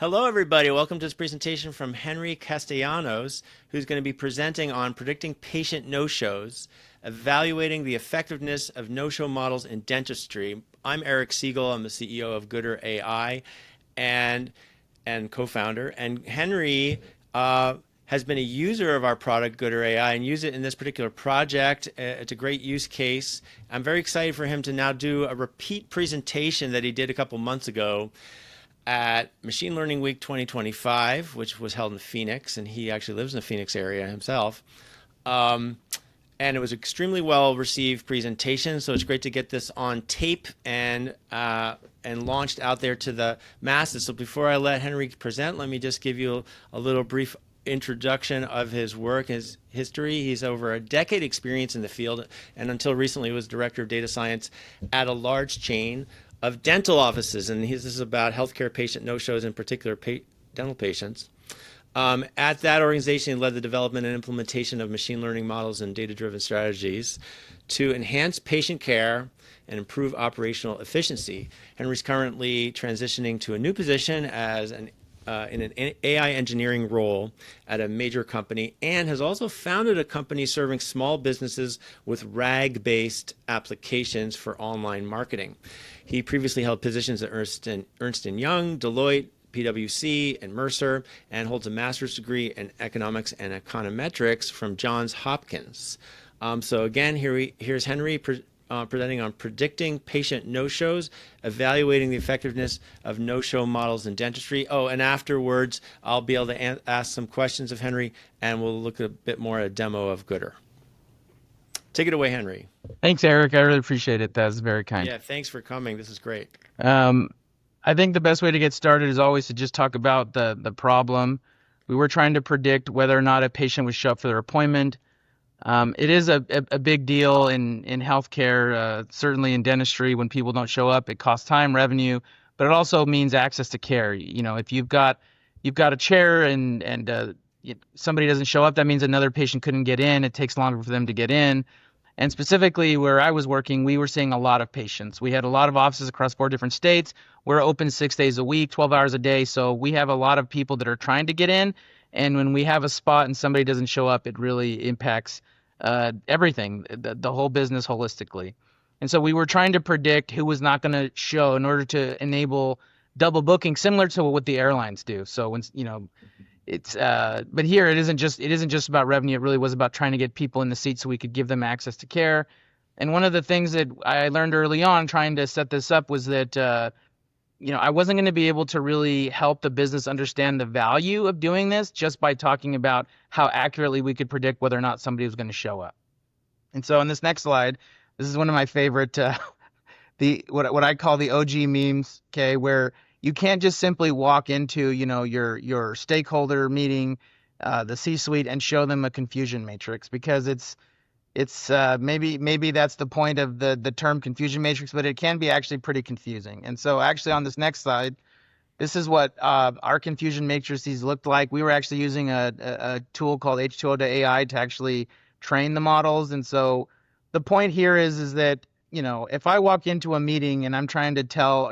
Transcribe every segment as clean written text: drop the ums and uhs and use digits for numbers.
Hello, everybody. Welcome to this presentation from Henry Castellanos, who's going to be presenting on predicting patient no-shows, evaluating the effectiveness of no-show models in dentistry. I'm Eric Siegel. I'm the CEO of Gooder AI and co-founder. And Henry has been a user of our product, Gooder AI, and use it in this particular project. It's a great use case. I'm very excited for him to now do a repeat presentation that he did a couple months ago at Machine Learning Week 2025, which was held in Phoenix, and he actually lives in the Phoenix area himself. And it was extremely well received presentation, so it's great to get this on tape and launched out there to the masses. So before I let Henry present, let me just give you a little brief introduction of his work, his history. He's over a decade experience in the field, and until recently was director of data science at a large chain of dental offices, and this is about healthcare patient no-shows, in particular dental patients. At that organization, he led the development and implementation of machine learning models and data-driven strategies to enhance patient care and improve operational efficiency. Henry's currently transitioning to a new position as in an AI engineering role at a major company, and has also founded a company serving small businesses with RAG-based applications for online marketing. He previously held positions at Ernst & Young, Deloitte, PwC, and Mercer, and holds a master's degree in economics and econometrics from Johns Hopkins. So again, here's Henry presenting on predicting patient no-shows, evaluating the effectiveness of no-show models in dentistry. Oh, and afterwards, I'll be able to ask some questions of Henry, and we'll look a bit more at a demo of Gooder. Take it away, Henry. Thanks, Eric. I really appreciate it. That's very kind. Yeah, thanks for coming. This is great. I think the best way to get started is always to just talk about the problem. We were trying to predict whether or not a patient would show up for their appointment. It is a big deal in healthcare, certainly in dentistry. When people don't show up, it costs time, revenue, but it also means access to care. You know, if you've got a chair and somebody doesn't show up, that means another patient couldn't get in. It takes longer for them to get in. And specifically where I was working, we were seeing a lot of patients. We had a lot of offices across 4 different states. We're open 6 days a week, 12 hours a day. So we have a lot of people that are trying to get in. And when we have a spot and somebody doesn't show up, it really impacts everything, the whole business holistically. And so we were trying to predict who was not going to show in order to enable double booking, similar to what the airlines do. So when, it's but here it isn't just about revenue. It really was about trying to get people in the seat so we could give them access to care. And one of the things that I learned early on trying to set this up was that I wasn't going to be able to really help the business understand the value of doing this just by talking about how accurately we could predict whether or not somebody was going to show up. And so on this next slide, this is one of my favorite what I call the OG memes, okay, where you can't just simply walk into, your stakeholder meeting, the C-suite, and show them a confusion matrix, because it's maybe that's the point of the term confusion matrix, but it can be actually pretty confusing. And so actually on this next slide, this is what our confusion matrices looked like. We were actually using a tool called H2O.ai to actually train the models. And so the point here is that, if I walk into a meeting and I'm trying to tell,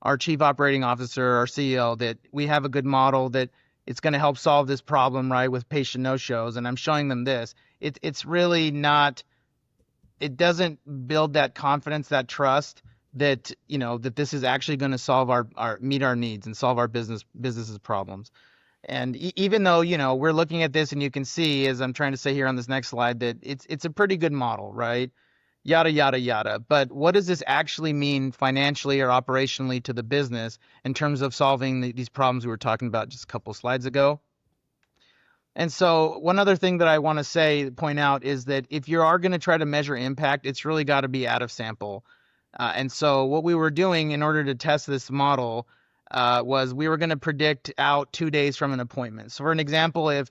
our chief operating officer, our CEO, that we have a good model, that it's going to help solve this problem, right, with patient no-shows, and I'm showing them this, it's really not, it doesn't build that confidence, that trust that, that this is actually going to solve meet our needs and solve our business's problems. And even though, we're looking at this and you can see, as I'm trying to say here on this next slide, that it's a pretty good model, right? Yada, yada, yada. But what does this actually mean financially or operationally to the business in terms of solving these problems we were talking about just a couple slides ago? And so one other thing that I want to point out is that if you are going to try to measure impact, it's really got to be out of sample. And so what we were doing in order to test this model was we were going to predict out 2 days from an appointment. So for an example, if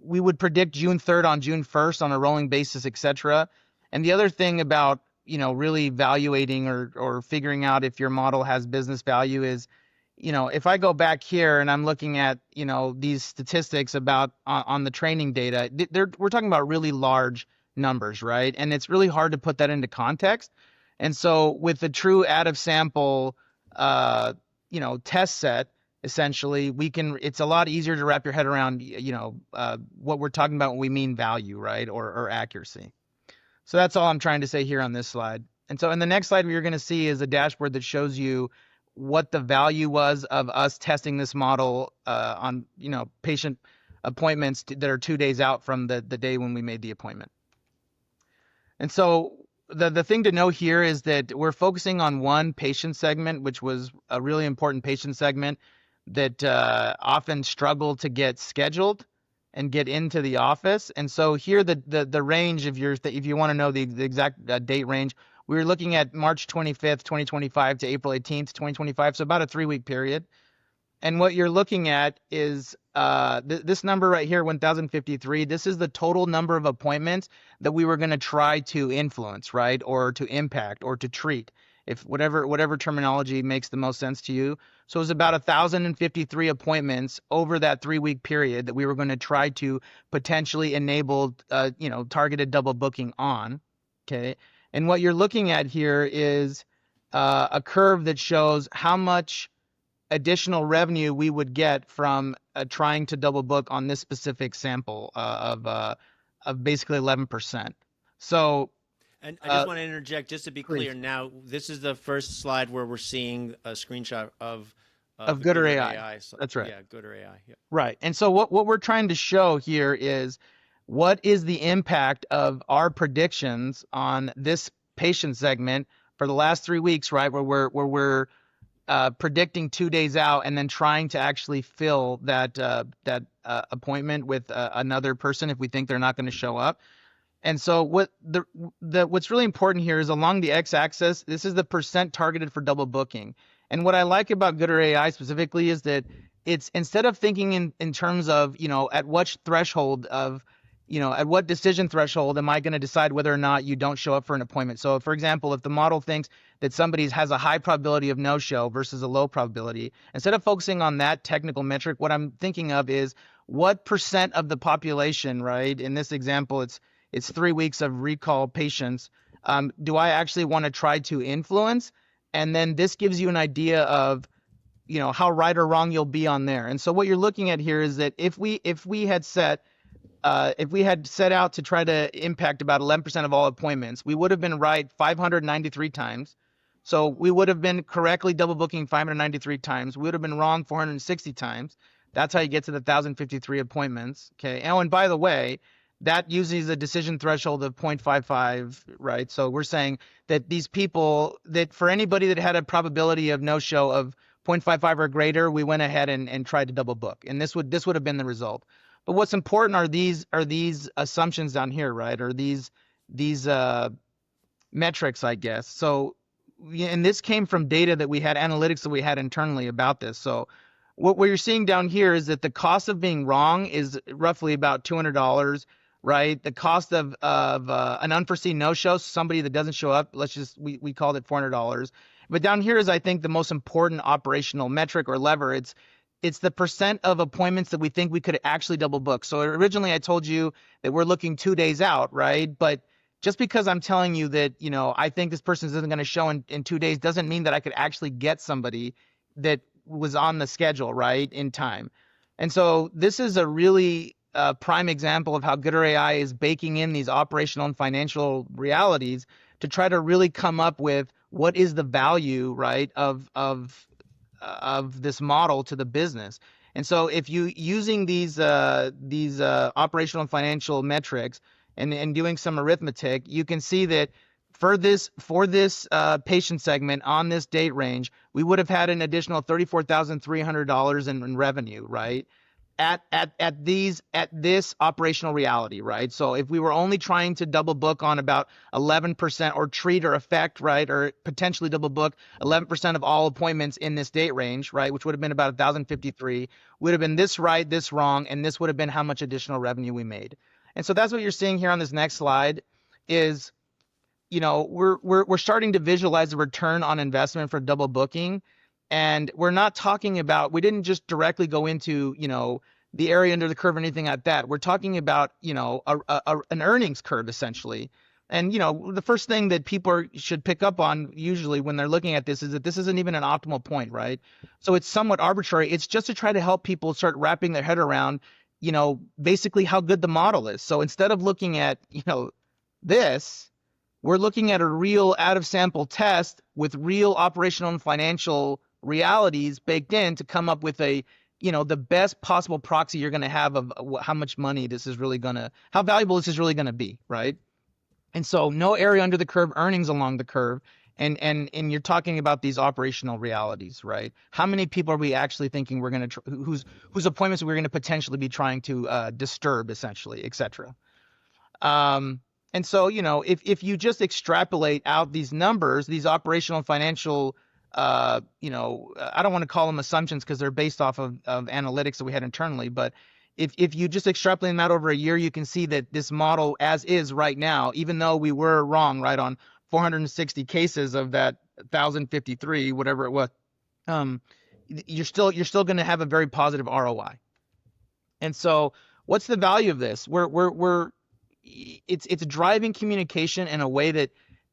we would predict June 3rd on June 1st on a rolling basis, etc. And the other thing about, really evaluating or figuring out if your model has business value is, if I go back here and I'm looking at, these statistics about on the training data, we're talking about really large numbers, right? And it's really hard to put that into context. And so with the true out of sample test set, essentially, it's a lot easier to wrap your head around, what we're talking about when we mean value, right? Or accuracy. So that's all I'm trying to say here on this slide. And so in the next slide, what you're going to see is a dashboard that shows you what the value was of us testing this model on, patient appointments that are 2 days out from the day when we made the appointment. And so the thing to know here is that we're focusing on one patient segment, which was a really important patient segment that often struggle to get scheduled and get into the office. And so here the range, if you want to know the exact date range, we were looking at March 25th, 2025 to April 18th, 2025, so about a 3-week period. And what you're looking at is this number right here, 1,053. This is the total number of appointments that we were going to try to influence, right, or to impact, or to treat, if whatever terminology makes the most sense to you. So it was about 1,053 appointments over that 3-week period that we were going to try to potentially enable, targeted double booking on. Okay, and what you're looking at here is a curve that shows how much additional revenue we would get from trying to double book on this specific sample of basically 11%. So, And I just want to interject, just to be please. clear. Now, this is the first slide where we're seeing a screenshot of Gooder AI. So, that's right. Yeah, Gooder AI. Yeah. Right. And so what we're trying to show here is what is the impact of our predictions on this patient segment for the last 3 weeks, right? Where we're predicting 2 days out and then trying to actually fill that appointment with another person if we think they're not going to show up. And so what's really important here is along the x-axis, this is the percent targeted for double booking. And what I like about Gooder AI specifically is that it's, instead of thinking in terms of, at what threshold of, at what decision threshold am I going to decide whether or not you don't show up for an appointment? So, for example, if the model thinks that somebody has a high probability of no-show versus a low probability, instead of focusing on that technical metric, what I'm thinking of is what percent of the population, right? In this example, it's 3 weeks of recall patients. Do I actually want to try to influence? And then this gives you an idea of, how right or wrong you'll be on there. And so what you're looking at here is that if we had set out to try to impact about 11% of all appointments, we would have been right 593 times. So we would have been correctly double booking 593 times. We would have been wrong 460 times. That's how you get to the 1,053 appointments. Okay. Oh, and by the way, that uses a decision threshold of 0.55, right? So we're saying that these people, that for anybody that had a probability of no show of 0.55 or greater, we went ahead and tried to double book, and this would have been the result. But what's important are these assumptions down here, right? Or these metrics, I guess. So, and this came from data that we had, analytics that we had internally about this. So what you're seeing down here is that the cost of being wrong is roughly about $200, right? The cost of an unforeseen no-show, somebody that doesn't show up, we called it $400. But down here is, I think, the most important operational metric or lever. It's the percent of appointments that we think we could actually double book. So originally I told you that we're looking 2 days out, right? But just because I'm telling you that, I think this person isn't going to show in 2 days doesn't mean that I could actually get somebody that was on the schedule, right, in time. And so this is a really prime example of how Gooder AI is baking in these operational and financial realities to try to really come up with what is the value, right, of this model to the business. And so if you using these operational and financial metrics and doing some arithmetic, you can see that for this patient segment on this date range, we would have had an additional $34,300 in revenue, right? At this operational reality, right? So if we were only trying to double book on about 11% or treat or affect, right, or potentially double book 11% of all appointments in this date range, right, which would have been about 1,053, would have been this right, this wrong, and this would have been how much additional revenue we made. And so that's what you're seeing here on this next slide is, we're starting to visualize the return on investment for double booking. And we're not talking about, we didn't just directly go into, the area under the curve or anything like that. We're talking about, an earnings curve essentially, And the first thing that people should pick up on usually when they're looking at this is that this isn't even an optimal point, right? So it's somewhat arbitrary. It's just to try to help people start wrapping their head around, basically how good the model is. So instead of looking at, this, we're looking at a real out of sample test with real operational and financial realities baked in to come up with the best possible proxy you're going to have of how much money this is really going to, how valuable this is really going to be, right? And so no area under the curve, earnings along the curve. And you're talking about these operational realities, right? How many people are we actually thinking we're going to, whose appointments we're going to potentially be trying to disturb, essentially, et cetera. And so, if you just extrapolate out these numbers, these operational and financial, I don't want to call them assumptions because they're based off of analytics that we had internally, but if you just extrapolate them out over a year, you can see that this model as is right now, even though we were wrong, right, on 460 cases of that 1,053, whatever it was, um, you're still going to have a very positive ROI. And so, what's the value of this? It's driving communication in a way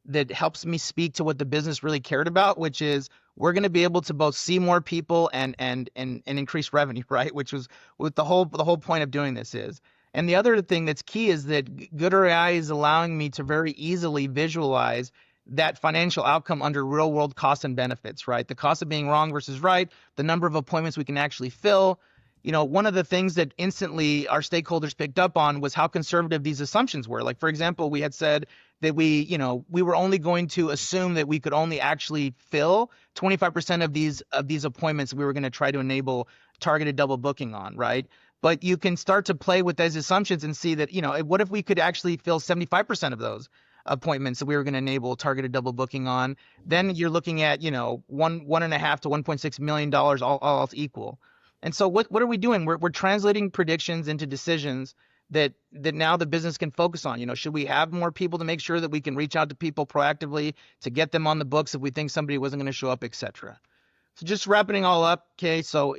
that helps me speak to what the business really cared about, which is we're going to be able to both see more people and increase revenue, right? Which was what the whole point of doing this is. And the other thing that's key is that Good AI is allowing me to very easily visualize that financial outcome under real world costs and benefits, right? The cost of being wrong versus right, the number of appointments we can actually fill. One of the things that instantly our stakeholders picked up on was how conservative these assumptions were. Like, for example, we had said that we were only going to assume that we could only actually fill 25% of these appointments we were going to try to enable targeted double booking on, right? But you can start to play with those assumptions and see that, what if we could actually fill 75% of those appointments that we were going to enable targeted double booking on? Then you're looking at, $1.5 to $1.6 million all else equal. And so what are we doing? We're translating predictions into decisions that now the business can focus on. Should we have more people to make sure that we can reach out to people proactively to get them on the books if we think somebody wasn't going to show up, et cetera. So just wrapping it all up, okay, so,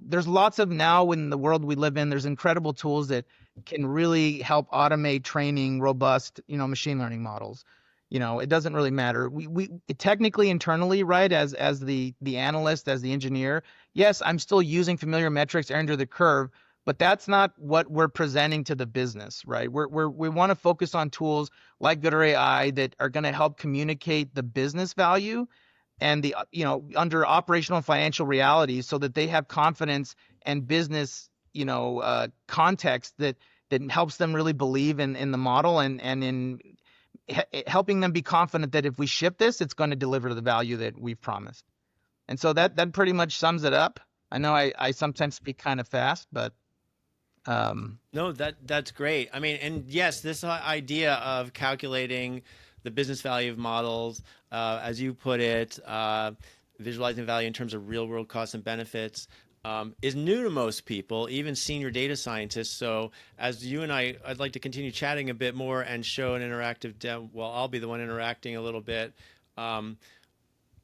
there's lots of, now in the world we live in, there's incredible tools that can really help automate training robust, machine learning models. It doesn't really matter. We technically internally, right, as the analyst, as the engineer, yes, I'm still using familiar metrics under the curve, but that's not what we're presenting to the business, right? We want to focus on tools like Good AI that are going to help communicate the business value and the under operational and financial realities so that they have confidence and business context that helps them really believe in the model and in helping them be confident that if we ship this, it's going to deliver the value that we've promised. And so that pretty much sums it up. I know I sometimes speak kind of fast, but No, that's great. I mean, and yes, this idea of calculating the business value of models, as you put it, visualizing value in terms of real world costs and benefits, is new to most people, even senior data scientists. So as you and I'd like to continue chatting a bit more and show an interactive demo. Well, I'll be the one interacting a little bit. To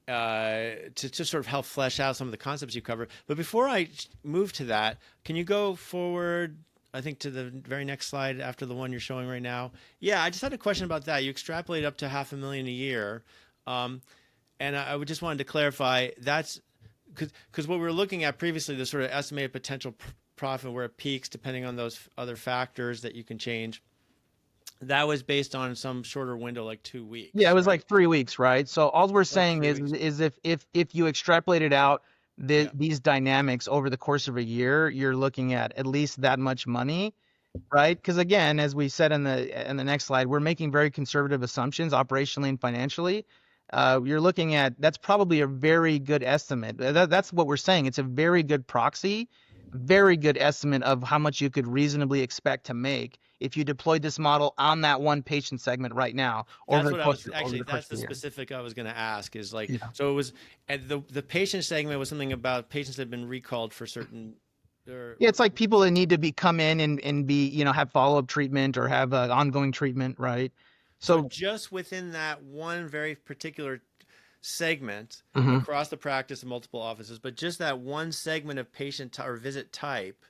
sort of help flesh out some of the concepts you cover. But before I move to that, can you go forward, I think, to the very next slide after the one you're showing right now? Yeah, I just had a question about that. You extrapolate up to 500,000 a year. And I would just wanted to clarify that's because what we were looking at previously, the sort of estimated potential profit where it peaks depending on those other factors that you can change. That was based on some shorter window, like 2 weeks. yeah, it was Right? like 3 weeks, right? So all we're saying 3 weeks. is if you extrapolated out Yeah. these dynamics over the course of a year, you're looking at least that much money, right? Because again, as we said in the next slide, we're making very conservative assumptions operationally and financially. You're looking at that's probably a very good estimate. That's what we're saying. It's a very good proxy, very good estimate of how much you could reasonably expect to make if you deployed this model on that one patient segment right now over That's the what I course was over actually. the course That's of the the year. specific I was going to ask. Is like Yeah. so it was, and the patient segment was something about patients that have been recalled for certain. Or, Yeah, it's like people that need to come in and be, have follow-up treatment or have ongoing treatment, right? so So, just within that one very particular segment mhm. across the practice of multiple offices, but just that one segment of patient or visit type,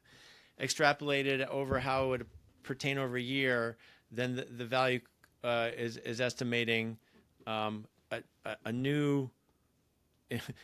extrapolated over how it would pertain over a year, then the value is estimating a new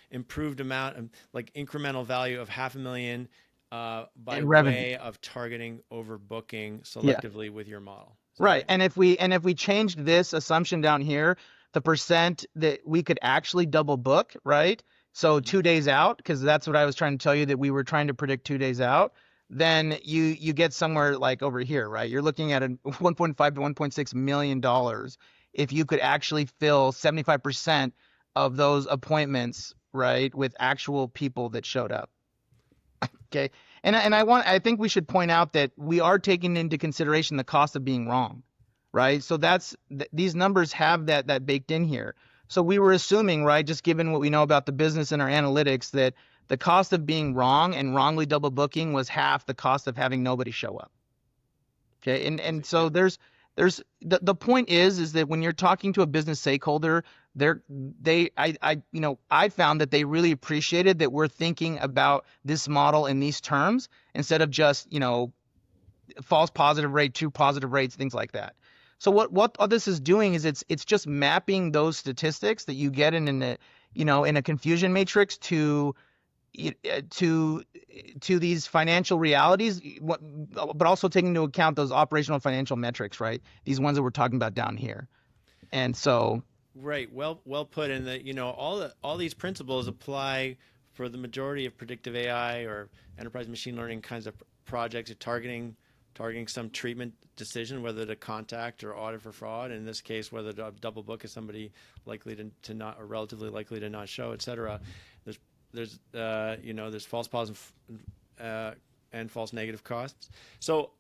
improved amount of like incremental value of 500,000 by in revenue. way of targeting overbooking Yeah. selectively with your model. Is that Right. right? And if we changed this assumption down here, the percent that we could actually double book, right? So Mhm. 2 days out, because that's what I was trying to tell you that we were trying to predict 2 days out. Then you get somewhere like over here, right? You're looking at a 1.5 to 1.6 million dollars if you could actually fill 75% of those appointments, right, with actual people that showed up. Okay. And I think we should point out that we are taking into consideration the cost of being wrong, right? So these numbers have that baked in here. So we were assuming, right, just given what we know about the business and our analytics, that the cost of being wrong and wrongly double booking was half the cost of having nobody show up. Okay. And so Yep. there's the point is that when you're talking to a business stakeholder, I found that they really appreciated that we're thinking about this model in these terms instead of just, false positive rate, true positive rates, things like that. So what all this is doing is it's just mapping those statistics that you get in a confusion matrix to these financial realities, but also taking into account those operational financial metrics, right? These ones that we're talking about down here. And so, Right. Well put. And that all these principles apply for the majority of predictive AI or enterprise machine learning kinds of projects, targeting some treatment decision, whether to contact or audit for fraud. In this case, whether to double book is somebody likely to not or relatively likely to not show, et cetera. There's there's false positive and false negative costs. So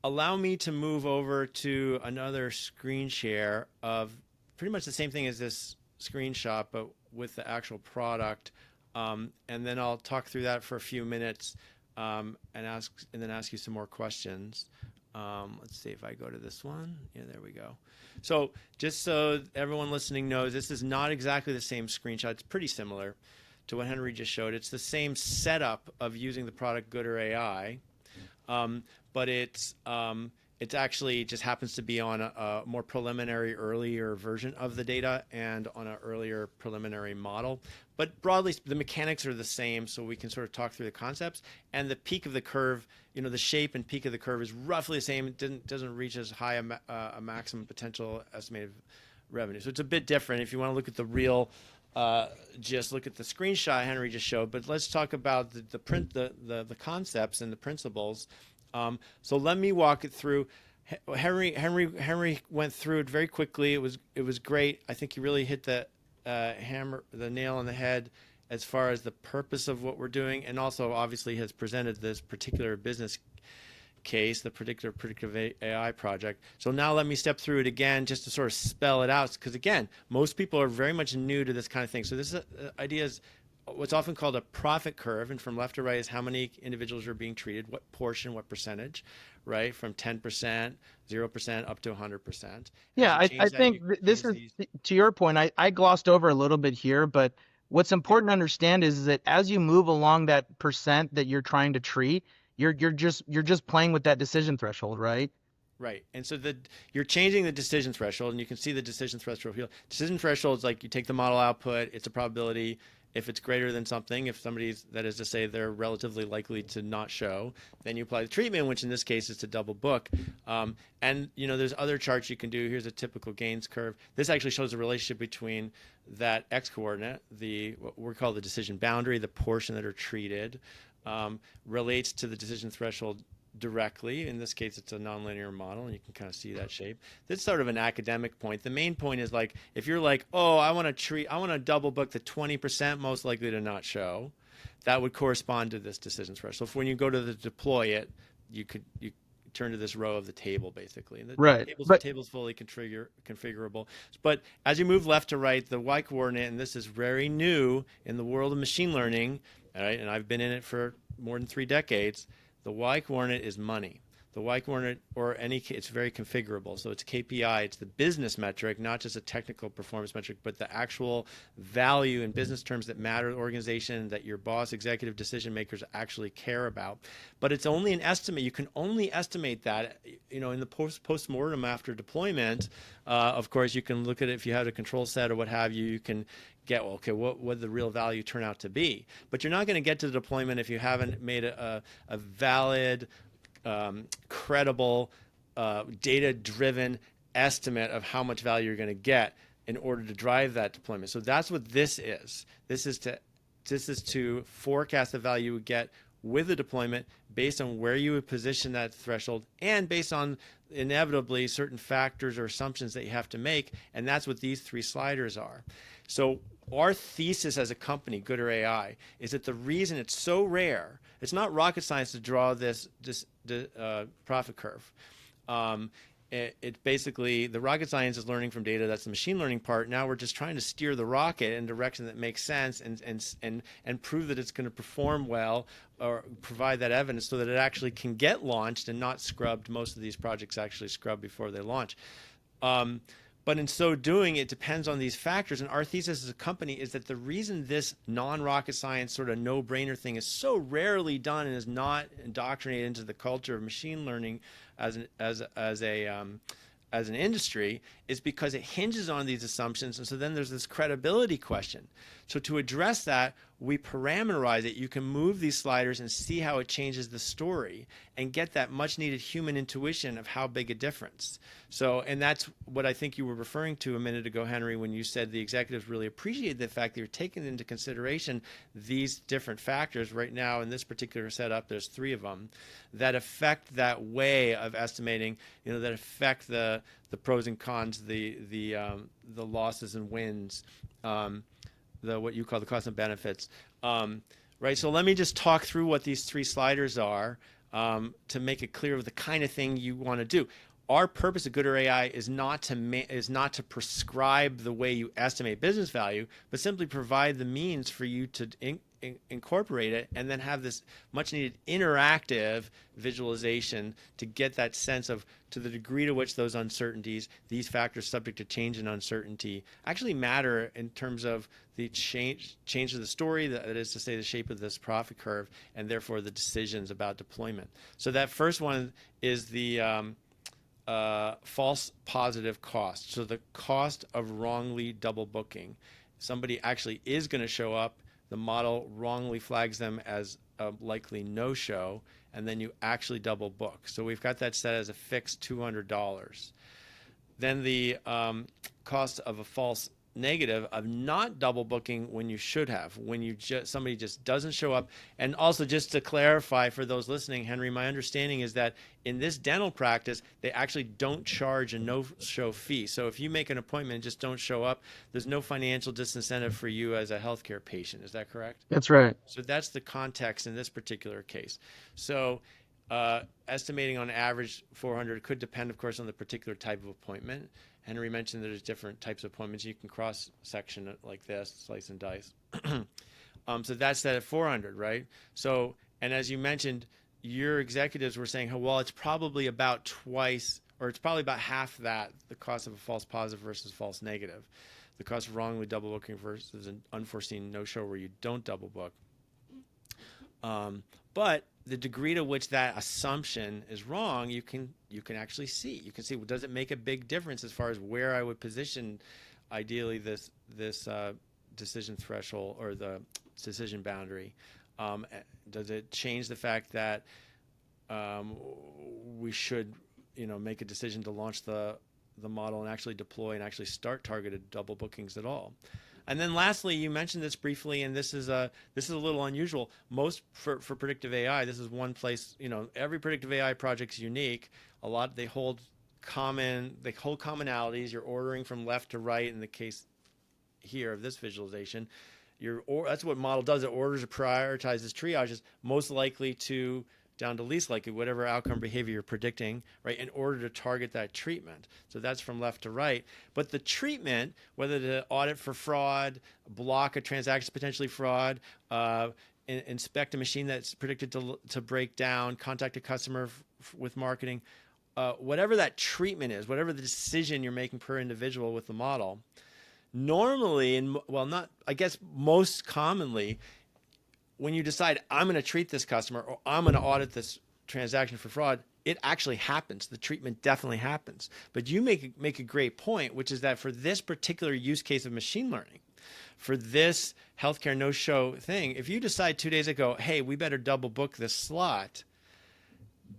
allow me to move over to another screen share of pretty much the same thing as this screenshot, but with the actual product. And then I'll talk through that for a few minutes and then ask you some more questions. Let's see if I go to this one. Yeah, there we go. So just so everyone listening knows, this is not exactly the same screenshot. It's pretty similar to what Henry just showed. It's the same setup of using the product Gooder AI, but it's actually just happens to be on a more preliminary, earlier version of the data and on an earlier preliminary model. But broadly, the mechanics are the same, so we can sort of talk through the concepts. And the peak of the curve, the shape and peak of the curve is roughly the same. It doesn't reach as high a maximum potential estimated revenue. So it's a bit different. If you want to look at the real, just look at the screenshot Henry just showed. But let's talk about the concepts and the principles. So let me walk it through. Henry went through it very quickly. It was great. I think he really hit the nail on the head as far as the purpose of what we're doing, and also obviously has presented this particular business case, the predictive AI project. So now let me step through it again just to sort of spell it out, because again, most people are very much new to this kind of thing. So this idea is what's often called a profit curve, and from left to right is how many individuals are being treated, what portion, what percentage, right? From 10%, 0% up to 100%. As yeah, you I change that, think you this use is these. to your point. I glossed over a little bit here, but what's Yeah, important to understand is that as you move along that percent that you're trying to treat, you're just playing with that decision threshold, right? right. And so you're changing the decision threshold, and you can see the decision threshold here. Decision threshold is like you take the model output, it's a probability. If it's greater than something, if somebody's, that is to say, they're relatively likely to not show, then you apply the treatment, which in this case is to double book. And there's other charts you can do. Here's a typical gains curve. This actually shows the relationship between that x coordinate, what we call the decision boundary, the portion that are treated, relates to the decision threshold directly. In this case, it's a nonlinear model, and you can kind of see that shape. This is sort of an academic point. The main point is like, if you're like, oh, I want to double book the 20% most likely to not show, that would correspond to this decision threshold. So when you go to deploy it, you turn to this row of the table basically, and the Right. But table's fully configurable. But as you move left to right, the y coordinate, and this is very new in the world of machine learning, all right, and I've been in it for more than 3 decades. The y coordinate is money. The Y coordinate, or it's very configurable. So it's KPI, it's the business metric, not just a technical performance metric, but the actual value in business terms that matter to the organization, that your boss, executive decision makers actually care about. But it's only an estimate. You can only estimate that, in the post-mortem after deployment. Of course, you can look at it if you have a control set or what have you. You can get, well, okay, what would the real value turn out to be? But you're not going to get to the deployment if you haven't made a valid, credible, data-driven estimate of how much value you're going to get in order to drive that deployment. So that's what this is. This is to forecast the value you would get with the deployment based on where you would position that threshold and based on inevitably certain factors or assumptions that you have to make. And that's what these 3 sliders are. So our thesis as a company, Gooder AI, is that the reason it's so rare, it's not rocket science to draw this profit curve. It basically, the rocket science is learning from data. That's the machine learning part. Now we're just trying to steer the rocket in a direction that makes sense and prove that it's going to perform well, or provide that evidence so that it actually can get launched and not scrubbed. Most of these projects actually scrub before they launch. But in so doing, it depends on these factors. And our thesis as a company is that the reason this non-rocket science sort of no-brainer thing is so rarely done and is not indoctrinated into the culture of machine learning as an industry is because it hinges on these assumptions. And so then there's this credibility question. So to address that, we parameterize it. You can move these sliders and see how it changes the story and get that much needed human intuition of how big a difference. So, and that's what I think you were referring to a minute ago, Henry, when you said the executives really appreciate the fact that you're taking into consideration these different factors. Right now in this particular setup, there's 3 of them that affect that way of estimating, that affect the pros and cons, the losses and wins, what you call the cost and benefits. Right. So let me just talk through what these 3 sliders are to make it clear of the kind of thing you want to do. Our purpose at Gooder AI is not to prescribe the way you estimate business value, but simply provide the means for you to incorporate it and then have this much needed interactive visualization to get that sense of, to the degree to which those uncertainties, these factors subject to change and uncertainty, actually matter in terms of the change of the story, that is to say the shape of this profit curve, and therefore the decisions about deployment. So that first one is the false positive cost. So the cost of wrongly double booking. Somebody actually is going to show up, the model wrongly flags them as a likely no-show, and then you actually double book. So we've got that set as a fixed $200. Then the cost of a false negative of not double booking when you should have, when somebody just doesn't show up. And also, just to clarify for those listening, Henry, my understanding is that in this dental practice, they actually don't charge a no-show fee. So if you make an appointment and just don't show up, there's no financial disincentive for you as a healthcare patient. Is that correct? That's right. So that's the context in this particular case. So estimating on average 400 could depend, of course, on the particular type of appointment. Henry mentioned that there's different types of appointments. You can cross-section it like this, slice and dice. So that's set at 400, right? So, and as you mentioned, your executives were saying, oh, well, it's probably about twice, or it's probably about half that, the cost of a false positive versus false negative. The cost of wrongly double booking versus an unforeseen no-show where you don't double book. But the degree to which that assumption is wrong, you can actually see. You can see, well, does it make a big difference as far as where I would position, ideally, this decision threshold or the decision boundary? Does it change the fact that we should, make a decision to launch the model and actually deploy and actually start targeted double bookings at all? And then lastly, you mentioned this briefly, and this is a little unusual. Most for predictive AI, this is one place, every predictive AI project is unique. They hold commonalities. You're ordering from left to right in the case here of this visualization. That's what model does. It orders or prioritizes triages most likely to down to least likely, whatever outcome behavior you're predicting, right, in order to target that treatment. So that's from left to right. But the treatment, whether to audit for fraud, block a transaction potentially fraud, inspect a machine that's predicted to break down, contact a customer with marketing, whatever that treatment is, whatever the decision you're making per individual with the model. Normally, and well, not, I guess most commonly, when you decide I'm going to treat this customer or I'm going to audit this transaction for fraud, it actually happens. The treatment definitely happens. But you make a great point, which is that for this particular use case of machine learning, for this healthcare no-show thing, if you decide 2 days ago, hey, we better double book this slot,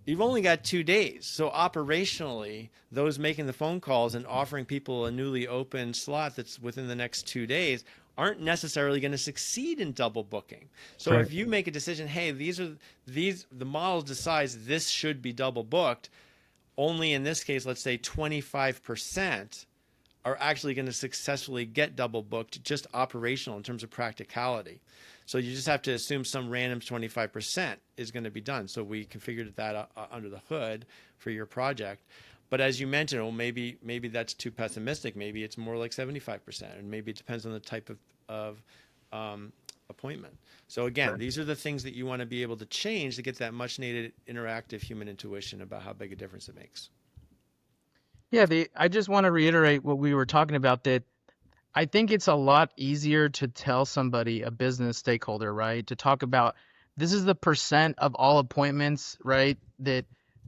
you've only got 2 days. So operationally, those making the phone calls and offering people a newly open slot that's within the next 2 days aren't necessarily going to succeed in double booking. So Correct. if you make a decision, hey, the model decides this should be double booked, only in this case, let's say 25% are actually going to successfully get double booked, just operational in terms of practicality. So you just have to assume some random 25% is going to be done. So we configured that under the hood for your project. But as you mentioned, well, maybe that's too pessimistic. Maybe it's more like 75%, and maybe it depends on the type of appointment. So again, Sure. these are the things that you want to be able to change to get that much needed interactive human intuition about how big a difference it makes. Yeah, I just want to reiterate what we were talking about, that I think it's a lot easier to tell somebody, a business stakeholder, right, to talk about this is the percent of all appointments, right, that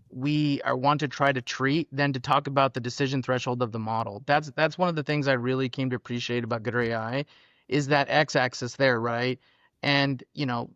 we are want to try to treat, than to talk about the decision threshold of the model. That's one of the things I really came to appreciate about Gooder AI, is that x-axis there, right? And the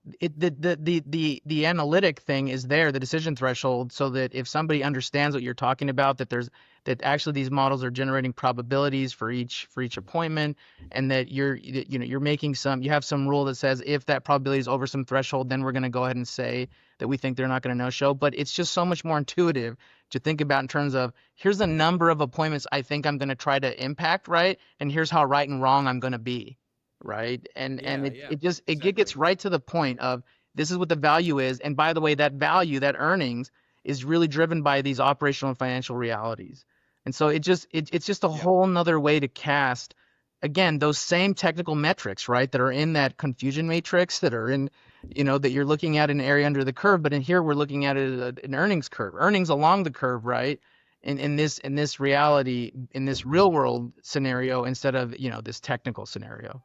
analytic thing is there, the decision threshold, so that if somebody understands what you're talking about, that actually these models are generating probabilities for each appointment, and that you're making you have some rule that says if that probability is over some threshold, then we're going to go ahead and say that we think they're not going to no show. But it's just so much more intuitive to think about in terms of, here's the number of appointments I think I'm going to try to impact, right? And here's how right and wrong I'm going to be, right? And Yeah, it yeah, it just it gets exactly. right to the point of, this is what the value is. And by the way, that value, that earnings, is really driven by these operational and financial realities. And so it's just a Yeah. whole nother way to cast, again, those same technical metrics, right, that are in that confusion matrix, that are in, that you're looking at an area under the curve. But in here, we're looking at an earnings curve, earnings along the curve, right? In this reality, in this real world scenario, instead of, this technical scenario.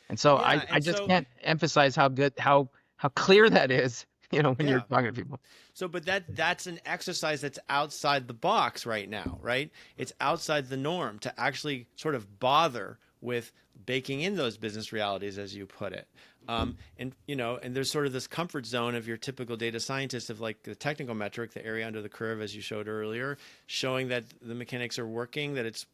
And so I, Yeah, I and just so can't emphasize how clear that is, when you're yeah. talking to people. So, but that's an exercise that's outside the box right now, right? It's outside the norm to actually sort of bother with baking in those business realities, as you put it. And there's sort of this comfort zone of your typical data scientist of like the technical metric, the area under the curve, as you showed earlier, showing that the mechanics are working, that it's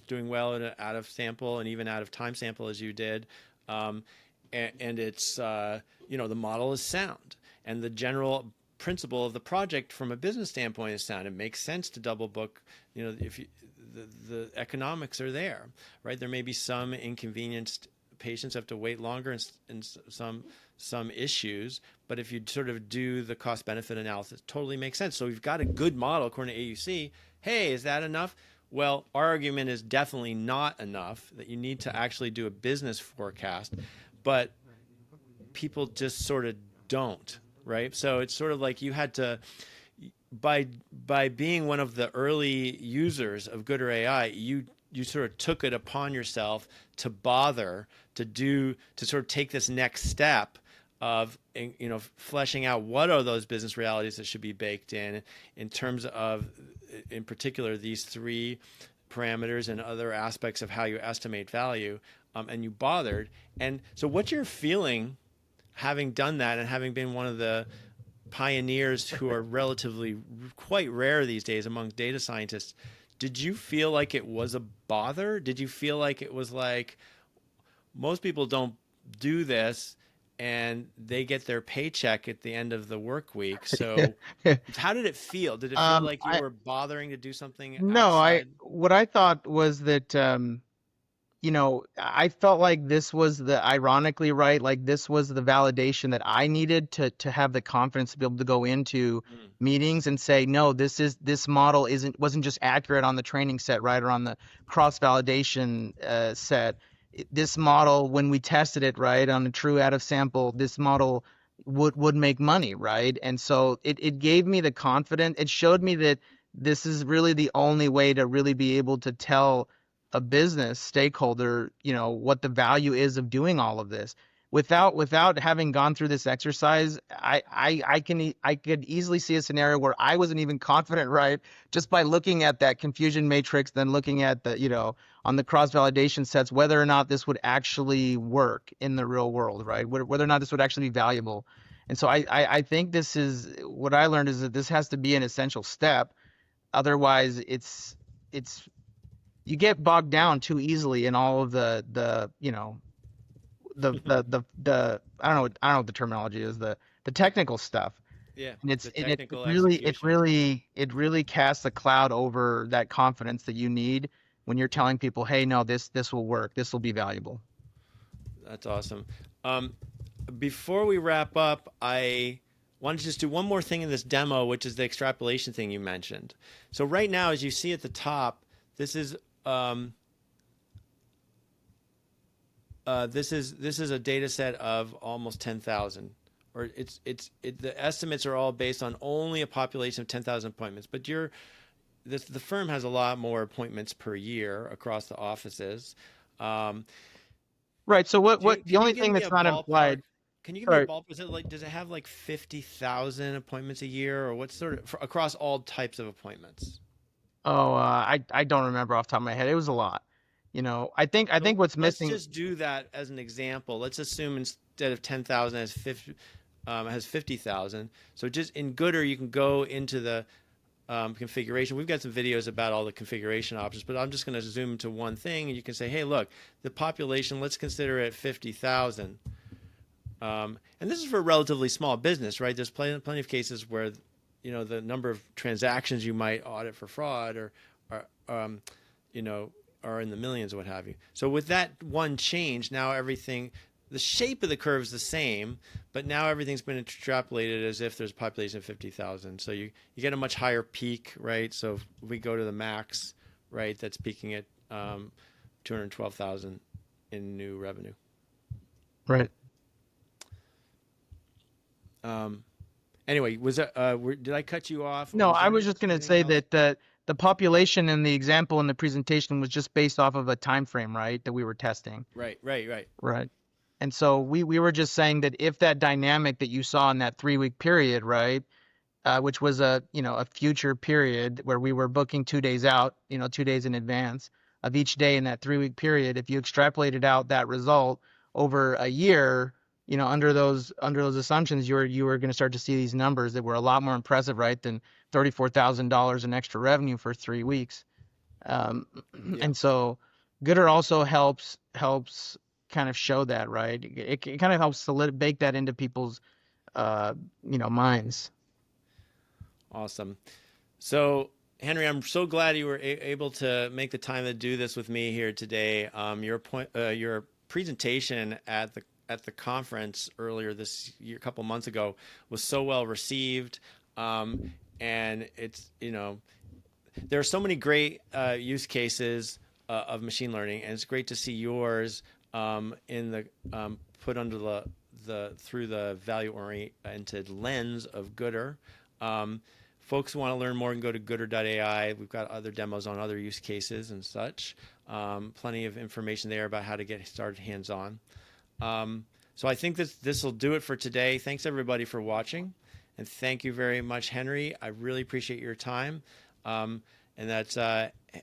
doing well in an out of sample and even out of time sample, as you did, and it's the model is sound, and the general principle of the project from a business standpoint is sound. It makes sense to double book, if the economics are there, right? There may be some inconvenienced patients have to wait longer and some issues, but if you sort of do the cost benefit analysis, it totally makes sense. So we've got a good model according to AUC. Hey, is that enough? Well, our argument is definitely not enough, that you need to actually do a business forecast, but people just sort of don't, right? So it's sort of like you had to, by being one of the early users of Gooder AI, you sort of took it upon yourself to bother to sort of take this next step of fleshing out what are those business realities that should be baked in terms of, in particular, these three parameters and other aspects of how you estimate value, and you bothered. And so what you're feeling, having done that and having been one of the pioneers who are relatively quite rare these days among data scientists, did you feel like it was a bother? Did you feel like it was like, most people don't do this and they get their paycheck at the end of the work week? So how did it feel? Did it feel like you I were bothering to do something No, outside? what I thought was that, I felt like this was ironically, right, like this was the validation that I needed to have the confidence to be able to go into Mm, meetings and say, no, this model wasn't just accurate on the training set, right, or on the cross validation set. This model, when we tested it, right, on a true out of sample, this model would make money, right? And so it gave me the confidence. It showed me that this is really the only way to really be able to tell a business stakeholder, what the value is of doing all of this. Without having gone through this exercise, I could easily see a scenario where I wasn't even confident, right? Just by looking at that confusion matrix, then looking at on the cross validation sets, whether or not this would actually work in the real world, right? Whether or not this would actually be valuable. And so I think this is what I learned is that this has to be an essential step. Otherwise, it's you get bogged down too easily in all of the I don't know what the terminology is, the technical stuff. Yeah, And the it technical really execution. casts a cloud over that confidence that you need when you're telling people, hey, no, this will work, this will be valuable. That's awesome. Um, Before we wrap up, I want to just do one more thing in this demo, which is the extrapolation thing you mentioned. So right now, as you see at the top, this is um, this is a data set of almost 10,000, or the estimates are all based on only a population of 10,000 appointments. But the firm has a lot more appointments per year across the offices. Um, Right. So the can you only give thing me a that's not ballpark? implied, Can you give me a sorry. ballpark? Is it like, does it have like 50,000 appointments a year, or what sort of across all types of appointments? Oh, I don't remember off the top of my head. It was a lot. I So think what's let's missing. just do that as an example. Let's assume instead of 10,000 has 50,000. So just in Gooder, you can go into the configuration. We've got some videos about all the configuration options, but I'm just going to zoom to one thing, and you can say, hey, look, the population, let's consider it 50,000. And this is for a relatively small business, right? There's plenty of cases where, the number of transactions you might audit for fraud or you know, are in the millions, what have you. So with that one change, now everything, the shape of the curve is the same, but now everything's been extrapolated as if there's a population of 50,000. So you get a much higher peak, right? So if we go to the max, right, that's peaking at 212,000 in new revenue. Right. Um, Anyway, did I cut you off, or No, was I there was just going to anything say else? that the population in the example in the presentation was just based off of a time frame, right, that we were testing. Right, right, right. Right. And so we were just saying that if that dynamic that you saw in that 3 week period, right, which was a future period where we were booking 2 days out, 2 days in advance of each day in that 3 week period. If you extrapolated out that result over a year, under those assumptions, you were going to start to see these numbers that were a lot more impressive, right, than $34,000 in extra revenue for 3 weeks. Um, Yeah, and so Gooder also helps kind of show that, right? It kind of helps bake that into people's minds. awesome. So, Henry, I'm so glad you were able to make the time to do this with me here today. Your presentation at the conference earlier this year, a couple months ago, was so well received, and there are so many great use cases of machine learning, and it's great to see yours in the put under the through the value oriented lens of Gooder. Folks who want to learn more can go to gooder.ai. We've got other demos on other use cases and such. Plenty of information there about how to get started hands on. So I think this will do it for today. Thanks everybody for watching, and thank you very much, Henry. I really appreciate your time. And that's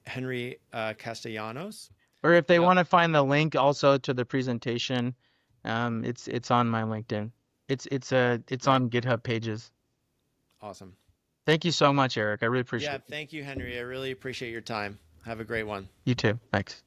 Henry Castellanos. Or if they Yep. want to find the link also to the presentation, it's on my LinkedIn. It's Right. on GitHub pages. Awesome. Thank you so much, Eric. I really Yeah. appreciate it. Thank you, Henry. I really appreciate your time. Have a great one. You too. Thanks.